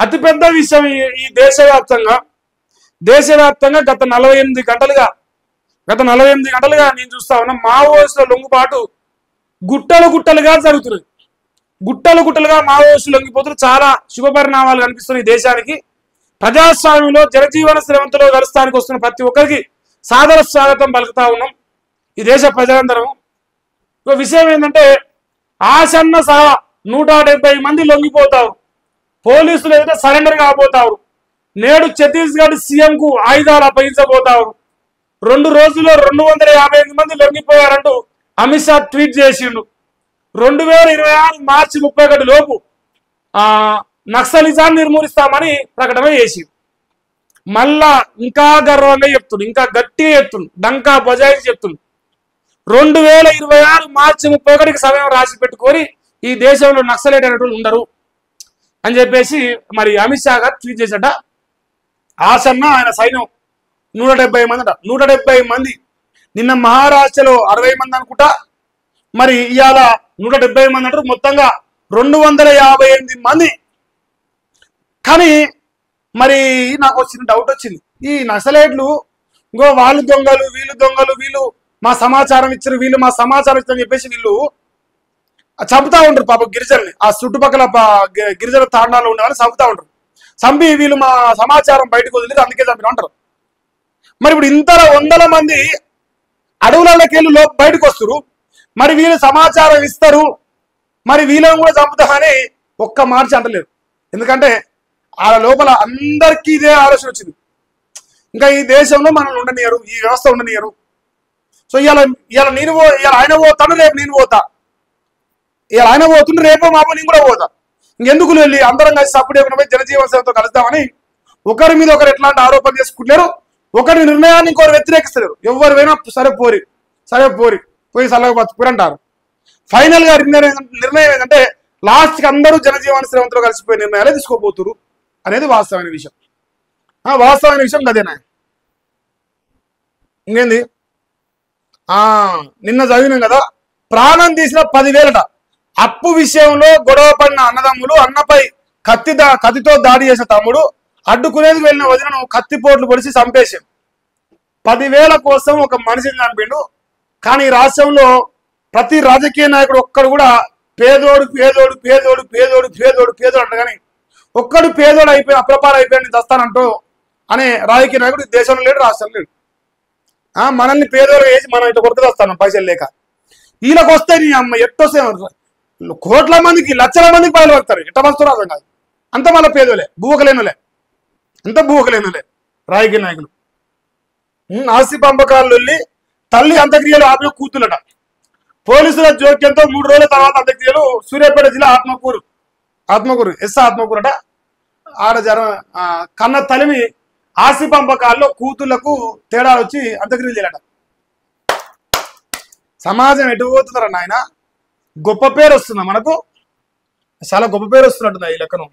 అతిపెద్ద విషయం ఈ దేశవ్యాప్తంగా గత 48 గంటలుగా నేను చూస్తా ఉన్నా మావోయిస్టుల లొంగుబాటు గుట్టలుగా జరుగుతున్నాయి. గుట్టలుగా మావోయిస్టులు లొంగిపోతున్నారు. చాలా శుభ పరిణామాలు కనిపిస్తున్నాయి దేశానికి. ప్రజాస్వామ్యంలో జనజీవన శ్రవంతిలో గడుస్తానికి వస్తున్న ప్రతి ఒక్కరికి సాదర స్వాగతం పలుకుతా ఉన్నాం ఈ దేశ ప్రజలందరం. ఒక విషయం ఏంటంటే ఆసన్న సహా 170 మంది లొంగిపోతారు. పోలీసులు ఏదైతే సరెండర్ కాబోతారు. నేడు ఛత్తీస్గఢ్ సీఎం కు ఆయుధాలు అప్పగించబోతారు. 2 రోజుల్లో 258 మంది లొంగిపోయారంటూ అమిత్ షా ట్వీట్ చేసిండు. 2026 మార్చి 31 లోపు నక్సలిజాన్ని నిర్మూలిస్తామని ప్రకటన చేసి మళ్ళా ఇంకా గర్వంగా చెప్తుండు, ఇంకా గట్టిగా చెప్తుండు, డంకా బజాయి చెప్తుండు. 2026 మార్చి 31కి సమయం రాసి పెట్టుకొని ఈ దేశంలో నక్సలైట్ అనేటువంటి ఉండరు అని చెప్పేసి మరి అమిత్ షా గారు ట్వీట్ చేశాట. ఆసన్న ఆయన సైన్యం 170 మంది అంట. 170 మంది. నిన్న మహారాష్ట్రలో 60 మంది అనుకుంటా. మరి ఇవాళ 170 మంది అంటారు. మొత్తంగా 258 మంది. కానీ మరి నాకు వచ్చిన డౌట్ వచ్చింది, ఈ నక్సలైట్లు ఇంకో వాళ్ళు దొంగలు వీళ్ళు మా సమాచారం ఇచ్చారు, వీళ్ళు మా సమాచారం ఇచ్చారని చెప్పేసి వీళ్ళు చంపుతా ఉంటారు పాప గిరిజనుల్ని. ఆ చుట్టుపక్కల గిరిజన తాండాలో ఉండే వాళ్ళు చంపుతా ఉంటారు. చంపి వీళ్ళు మా సమాచారం బయటకు వదిలేదు అందుకే చంపిన అంటారు. మరి ఇప్పుడు ఇంత 100 మంది అడవులకి వెళ్ళి బయటకు వస్తారు. మరి వీళ్ళు సమాచారం ఇస్తారు, మరి వీళ్ళని కూడా చంపుతామని ఒక్క మార్చి అంటలేదు. ఎందుకంటే ఆ లోపల అందరికీ ఇదే ఆలోచన వచ్చింది, ఇంకా ఈ దేశంలో మనల్ని ఉండనియరు, ఈ వ్యవస్థ ఉండనియరు. సో ఇవాళ ఆయన పోతాడు, రేపు నేను పోతా. ఇవాళ ఆయన పోతుంటే రేపో మాపో నేను కూడా పోతా. ఇంకెందుకు వెళ్ళి అందరం కలిసి సపోర్ట్ పోయి జనజీవన సేవతో కలుద్దామని ఒకరి మీద ఒకరు ఎట్లాంటి ఆరోపణ చేసుకుంటున్నారు. ఒకరి నిర్ణయాన్ని ఇంకొకరు వ్యతిరేకిస్తారు. ఎవరు పోయినా సరే పోరి పోయి సలహా బతుకురు అంటారు. ఫైనల్ గా నిర్ణయం ఏంటంటే లాస్ట్కి అందరూ జనజీవన శ్రవంతిలో కలిసిపోయే నిర్ణయాలే తీసుకోబోతున్నారు అనేది వాస్తవమైన విషయం. వాస్తవమైన విషయం కదేనా. ఇంకేంది నిన్న చదివినాం కదా, ప్రాణం తీసిన 10,000 అప్పు విషయంలో గొడవ పడిన అన్నదమ్ములు, అన్నపై కత్తితో దాడి చేసిన తమ్ముడు, అడ్డుకునేందుకు వెళ్ళిన వదినను కత్తిపోట్లు పొడిచి చంపేశాం. 10,000 కోసం ఒక మనిషిని చంపిండు. కానీ ఈ రాష్ట్రంలో ప్రతి రాజకీయ నాయకుడు ఒక్కడు కూడా పేదోడు అంట, కానీ ఒక్కడు పేదోడు అయిపోయి అప్రపార అయిపోయి దస్తానంటూ అనే రాజకీయ నాయకుడు దేశంలో లేడు, రాష్ట్రంలో లేడు. మనల్ని పేదోడు వేసి మనం ఇట్లా కొడుకు వస్తాను పైసలు లేక. వీళ్ళకి వస్తే నీ అమ్మ ఎట్టొస్తే కోట్ల మందికి లక్షల మందికి పైలు వస్తారు. ఎట్ట వస్తారు అర్థం కాదు. అంత మళ్ళీ పేదోలే, బూకలేనులే, అంత బూకలేనులే రాజకీయ నాయకులు. ఆస్తి పంపకాలు వెళ్ళి తల్లి అంత్యక్రియలు ఆపిన కూతులట. పోలీసుల జోక్యంతో 3 రోజుల తర్వాత అంత్యక్రియలు. సూర్యాపేట జిల్లా ఆత్మకూరు ఆత్మకూరట. ఆడ కన్న తల్లిని ఆస్తి పంపకాల్లో కూతుళ్లకు తేడా వచ్చి అంత్యక్రియలు చేయాలట. సమాజం ఎటు పోతున్నారా నాయన? గొప్ప పేరు వస్తుందా మనకు? చాలా గొప్ప పేరు వస్తున్నట్టుంది ఈ లెక్కను.